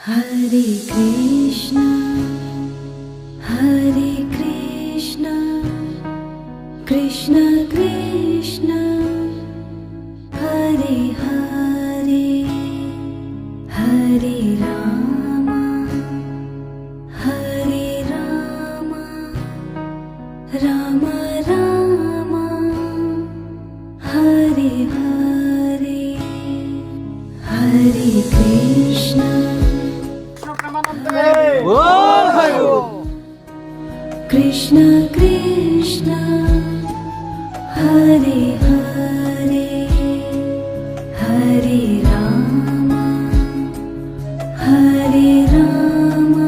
Hare Krishna, Hare Krishna, Krishna Krishna, Hare Hare, Hare Rama, Hare Rama, Rama Rama, Hare Hare, Hare Krishna, Krishna Krishna, Hare Hare, Hare Rama, Hare Rama,